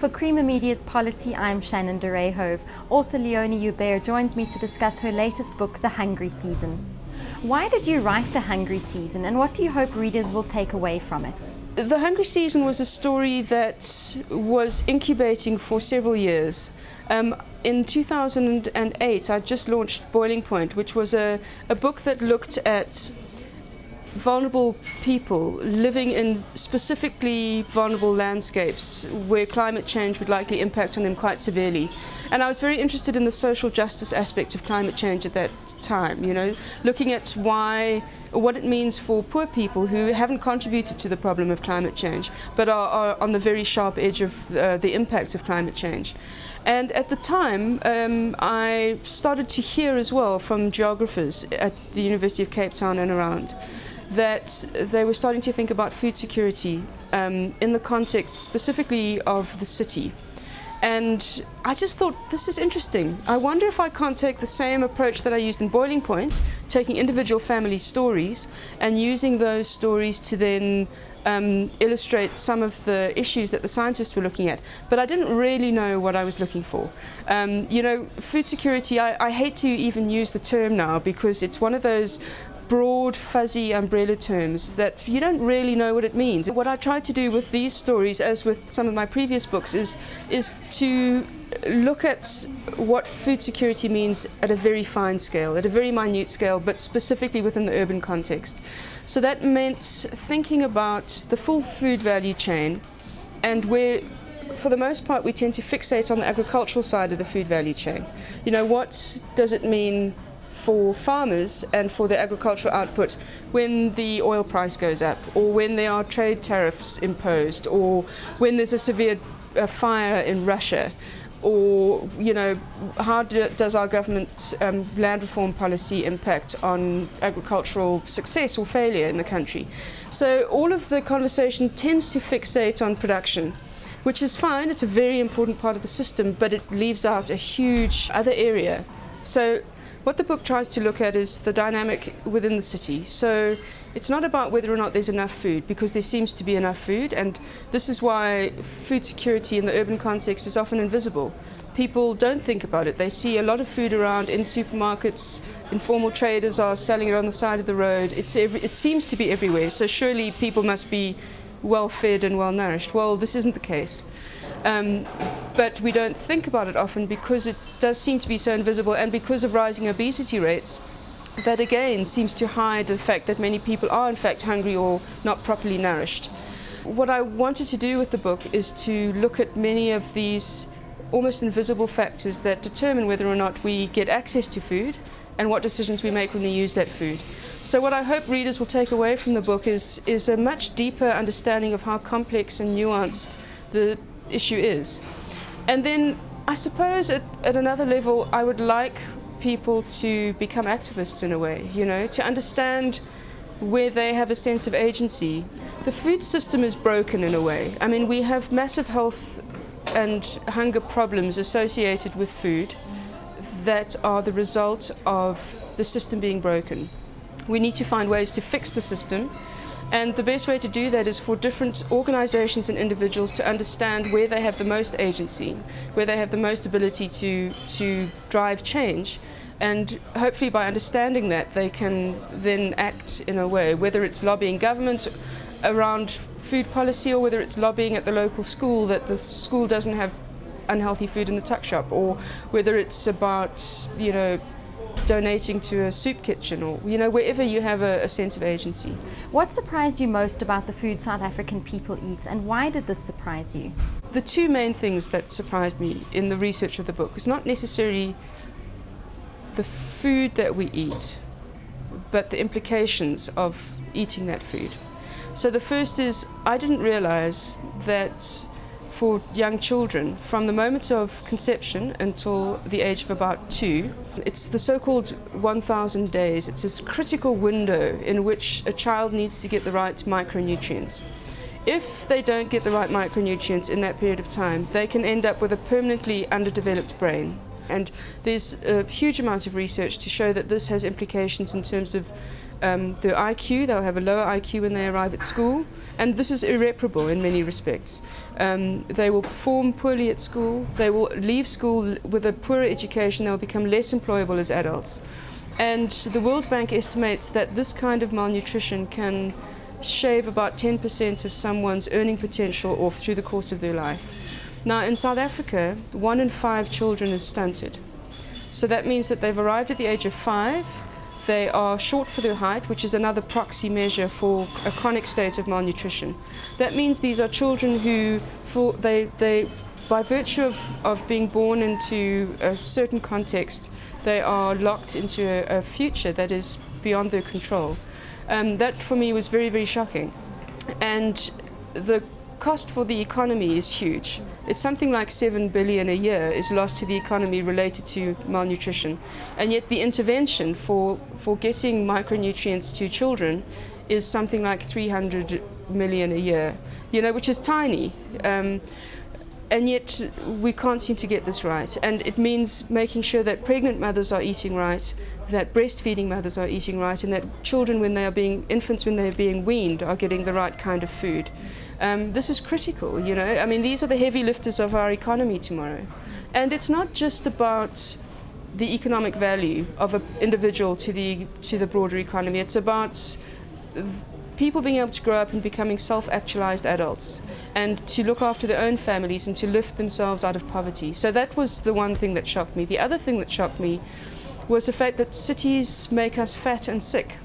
For Creamer Media's Polity, I'm Shannon de Rayhove. Author Leonie Joubert joins me to discuss her latest book, The Hungry Season. Why did you write The Hungry Season, and what do you hope readers will take away from it? The Hungry Season was a story that was incubating for several years. In 2008, I just launched Boiling Point, which was a book that looked at vulnerable people living in specifically vulnerable landscapes where climate change would likely impact on them quite severely. And I was very interested in the social justice aspect of climate change at that time, you know, looking at what it means for poor people who haven't contributed to the problem of climate change but are on the very sharp edge of the impacts of climate change. And at the time I started to hear as well from geographers at the University of Cape Town and around that they were starting to think about food security in the context specifically of the city. And I just thought, this is interesting. I wonder if I can't take the same approach that I used in Boiling Point, taking individual family stories and using those stories to then illustrate some of the issues that the scientists were looking at. But I didn't really know what I was looking for. You know, food security, I hate to even use the term now because it's one of those broad, fuzzy umbrella terms that you don't really know what it means. What I tried to do with these stories, as with some of my previous books, is to look at what food security means at a very fine scale, at a very minute scale, but specifically within the urban context. So that meant thinking about the full food value chain, and where for the most part we tend to fixate on the agricultural side of the food value chain. You know, what does it mean for farmers and for the agricultural output when the oil price goes up, or when there are trade tariffs imposed, or when there's a severe fire in Russia, or, you know, how does our government land reform policy impact on agricultural success or failure in the country. So all of the conversation tends to fixate on production, which is fine, it's a very important part of the system, but it leaves out a huge other area. So what the book tries to look at is the dynamic within the city. So it's not about whether or not there's enough food, because there seems to be enough food, and this is why food security in the urban context is often invisible. People don't think about it. They see a lot of food around in supermarkets, informal traders are selling it on the side of the road. It seems to be everywhere, so surely people must be well fed and well nourished. Well, this isn't the case. But we don't think about it often because it does seem to be so invisible, and because of rising obesity rates, that again seems to hide the fact that many people are in fact hungry or not properly nourished. What I wanted to do with the book is to look at many of these almost invisible factors that determine whether or not we get access to food and what decisions we make when we use that food. So what I hope readers will take away from the book is a much deeper understanding of how complex and nuanced the issue is. And then I suppose at another level I would like people to become activists in a way, you know, to understand where they have a sense of agency. The food system is broken in a way. I mean, we have massive health and hunger problems associated with food that are the result of the system being broken. We need to find ways to fix the system. And the best way to do that is for different organizations and individuals to understand where they have the most agency, where they have the most ability to drive change. And hopefully by understanding that, they can then act in a way, whether it's lobbying government around food policy, or whether it's lobbying at the local school that the school doesn't have unhealthy food in the tuck shop, or whether it's about, you know, donating to a soup kitchen, or, you know, wherever you have a sense of agency. What surprised you most about the food South African people eat, and why did this surprise you? The two main things that surprised me in the research of the book is not necessarily the food that we eat, but the implications of eating that food. So the first is, I didn't realize that for young children, from the moment of conception until the age of about 2, it's the so-called 1,000 days. It's this critical window in which a child needs to get the right micronutrients. If they don't get the right micronutrients in that period of time, they can end up with a permanently underdeveloped brain. And there's a huge amount of research to show that this has implications in terms of their IQ. They'll have a lower IQ when they arrive at school, and this is irreparable in many respects. They will perform poorly at school. They will leave school with a poorer education. They'll become less employable as adults. And the World Bank estimates that this kind of malnutrition can shave about 10% of someone's earning potential off through the course of their life. Now, in South Africa, 1 in 5 children is stunted. So that means that they've arrived at the age of 5. They are short for their height, which is another proxy measure for a chronic state of malnutrition. That means these are children who, by virtue of being born into a certain context, they are locked into a future that is beyond their control. That for me was very, very shocking. And the cost for the economy is huge. It's something like 7 billion a year is lost to the economy related to malnutrition. And yet the intervention for getting micronutrients to children is something like 300 million a year, which is tiny. And yet we can't seem to get this right. And it means making sure that pregnant mothers are eating right, that breastfeeding mothers are eating right, and that children, infants when they're being weaned, are getting the right kind of food. This is critical, I mean, these are the heavy lifters of our economy tomorrow. And it's not just about the economic value of an individual to the broader economy. It's about people being able to grow up and becoming self-actualized adults and to look after their own families and to lift themselves out of poverty. So that was the one thing that shocked me. The other thing that shocked me was the fact that cities make us fat and sick.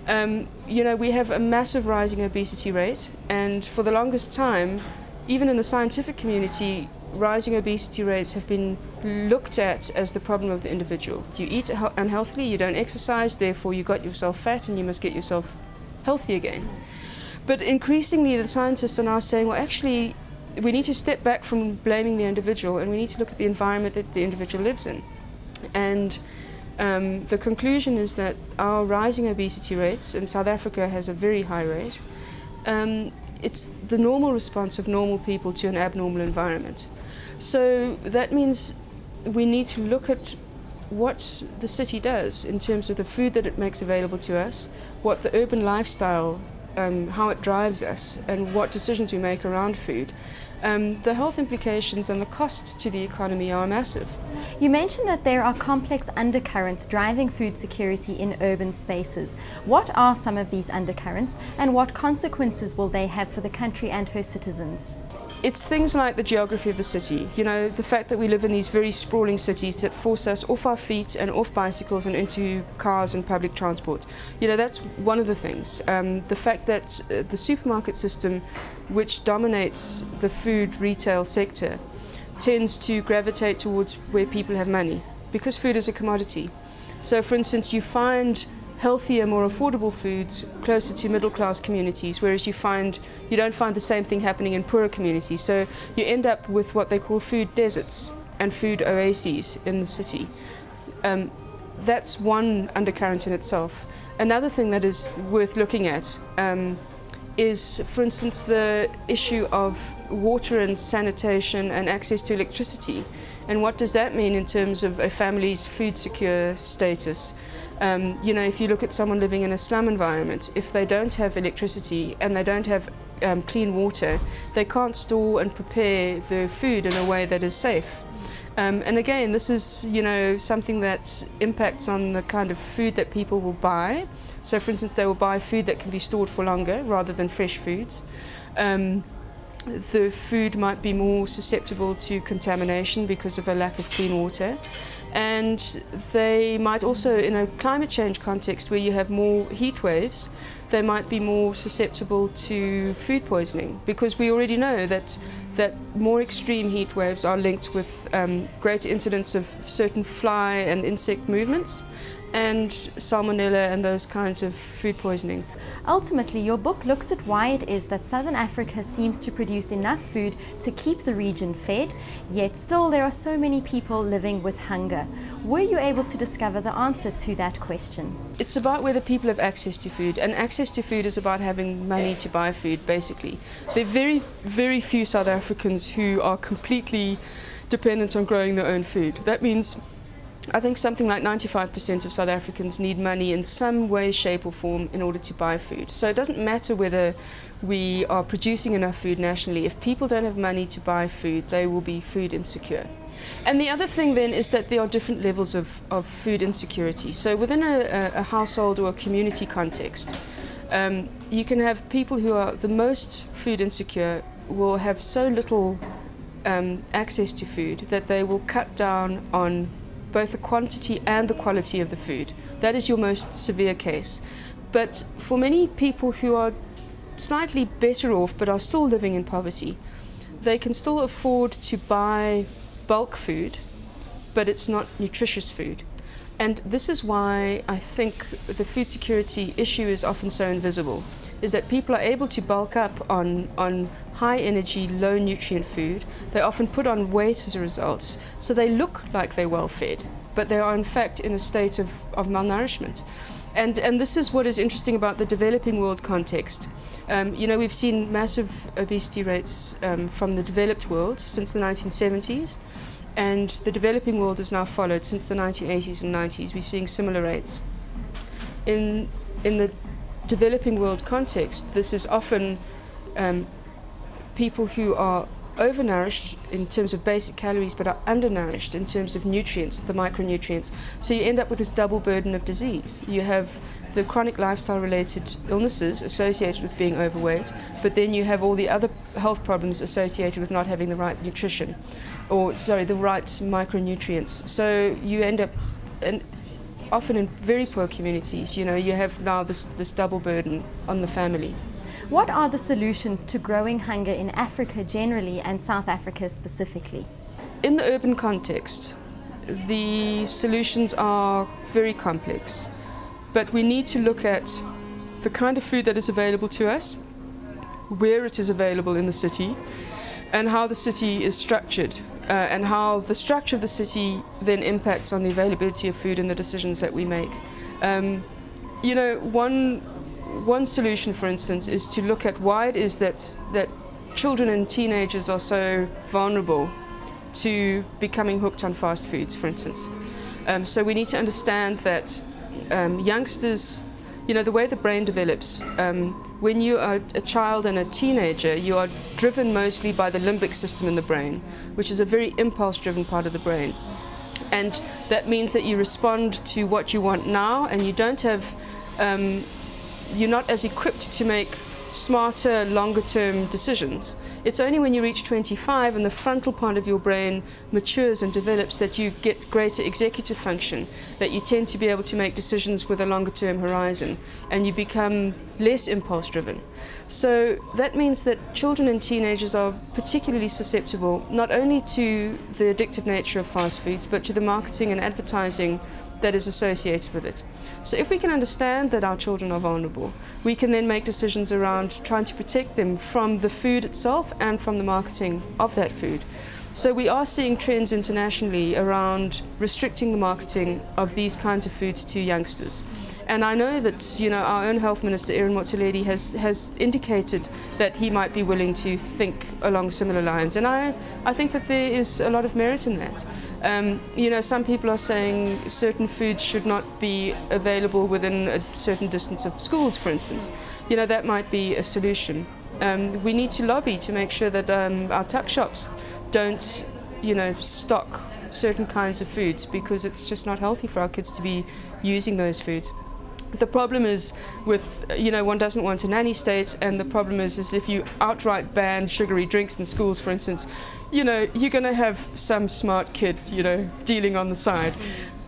We have a massive rising obesity rate, and for the longest time, even in the scientific community, rising obesity rates have been looked at as the problem of the individual. You eat unhealthily, you don't exercise, therefore you got yourself fat and you must get yourself healthy again. But increasingly the scientists are now saying, well, actually we need to step back from blaming the individual and we need to look at the environment that the individual lives in. And the conclusion is that our rising obesity rates, and South Africa has a very high rate, it's the normal response of normal people to an abnormal environment. So that means we need to look at what the city does in terms of the food that it makes available to us, what the urban lifestyle, how it drives us, and what decisions we make around food. The health implications and the cost to the economy are massive. You mentioned that there are complex undercurrents driving food security in urban spaces. What are some of these undercurrents, and what consequences will they have for the country and her citizens? It's things like the geography of the city, the fact that we live in these very sprawling cities that force us off our feet and off bicycles and into cars and public transport. That's one of the things. The fact that the supermarket system, which dominates the food retail sector, tends to gravitate towards where people have money, because food is a commodity. So for instance, you find healthier, more affordable foods closer to middle class communities, whereas you don't find the same thing happening in poorer communities. So you end up with what they call food deserts and food oases in the city. That's one undercurrent in itself. Another thing that is worth looking at is, for instance, the issue of water and sanitation and access to electricity. And what does that mean in terms of a family's food secure status? If you look at someone living in a slum environment, if they don't have electricity and they don't have clean water, they can't store and prepare their food in a way that is safe. And again, this is, something that impacts on the kind of food that people will buy. So for instance, they will buy food that can be stored for longer rather than fresh foods. The food might be more susceptible to contamination because of a lack of clean water. And they might also, in a climate change context where you have more heat waves, they might be more susceptible to food poisoning, because we already know that more extreme heat waves are linked with greater incidence of certain fly and insect movements and salmonella and those kinds of food poisoning. Ultimately, your book looks at why it is that Southern Africa seems to produce enough food to keep the region fed, yet still there are so many people living with hunger. Were you able to discover the answer to that question? It's about whether people have access to food, and access to food is about having money to buy food, basically. There are very, very few South Africans who are completely dependent on growing their own food. That means I think something like 95% of South Africans need money in some way, shape or form in order to buy food. So it doesn't matter whether we are producing enough food nationally. If people don't have money to buy food, they will be food insecure. And the other thing then is that there are different levels of food insecurity. So within a household or a community context, you can have people who are the most food insecure will have so little access to food that they will cut down on both the quantity and the quality of the food. That is your most severe case. But for many people who are slightly better off but are still living in poverty, they can still afford to buy bulk food, but it's not nutritious food. And this is why I think the food security issue is often so invisible, is that people are able to bulk up on high energy, low nutrient food. They often put on weight as a result, so they look like they're well fed, but they are in fact in a state of malnourishment. And this is what is interesting about the developing world context. You know, we've seen massive obesity rates from the developed world since the 1970s, and the developing world has now followed since the 1980s and 90s. We're seeing similar rates. In the developing world context, this is often people who are overnourished in terms of basic calories but are undernourished in terms of nutrients, the micronutrients. So you end up with this double burden of disease. You have the chronic lifestyle related illnesses associated with being overweight, but then you have all the other health problems associated with not having the right nutrition, or sorry, the right micronutrients. So you end up often in very poor communities. You know, you have now this double burden on the family. What are the solutions to growing hunger in Africa generally and South Africa specifically? In the urban context, the solutions are very complex, but we need to look at the kind of food that is available to us, where it is available in the city, and how the city is structured, and how the structure of the city then impacts on the availability of food and the decisions that we make. You know, one solution, for instance, is to look at why it is that children and teenagers are so vulnerable to becoming hooked on fast foods, for instance. So we need to understand that youngsters, you know, the way the brain develops, when you are a child and a teenager, you are driven mostly by the limbic system in the brain, which is a very impulse-driven part of the brain. And that means that you respond to what you want now, and you don't have you're not as equipped to make smarter, longer-term decisions. It's only when you reach 25 and the frontal part of your brain matures and develops that you get greater executive function, that you tend to be able to make decisions with a longer-term horizon, and you become less impulse-driven. So that means that children and teenagers are particularly susceptible not only to the addictive nature of fast foods, but to the marketing and advertising that is associated with it. So if we can understand that our children are vulnerable, we can then make decisions around trying to protect them from the food itself and from the marketing of that food. So we are seeing trends internationally around restricting the marketing of these kinds of foods to youngsters. And I know that, you know, our own Health Minister, Aaron Motsoaledi, has indicated that he might be willing to think along similar lines. And I think that there is a lot of merit in that. You know, some people are saying certain foods should not be available within a certain distance of schools, for instance. You know, that might be a solution. We need to lobby to make sure that our tuck shops don't, you know, stock certain kinds of foods, because it's just not healthy for our kids to be using those foods. The problem is with, you know, one doesn't want a nanny state, and the problem is if you outright ban sugary drinks in schools, for instance, you know, you're going to have some smart kid, you know, dealing on the side.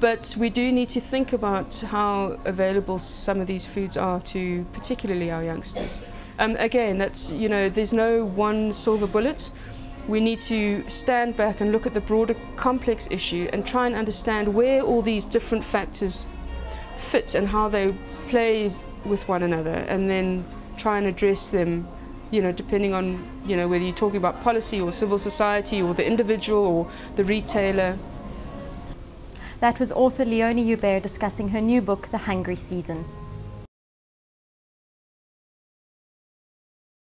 But we do need to think about how available some of these foods are to particularly our youngsters. Again, that's, you know, there's no one silver bullet. We need to stand back and look at the broader complex issue and try and understand where all these different factors fit and how they play with one another, and then try and address them, you know, depending on, you know, whether you're talking about policy or civil society or the individual or the retailer. That was author Leonie Joubert discussing her new book, The Hungry Season.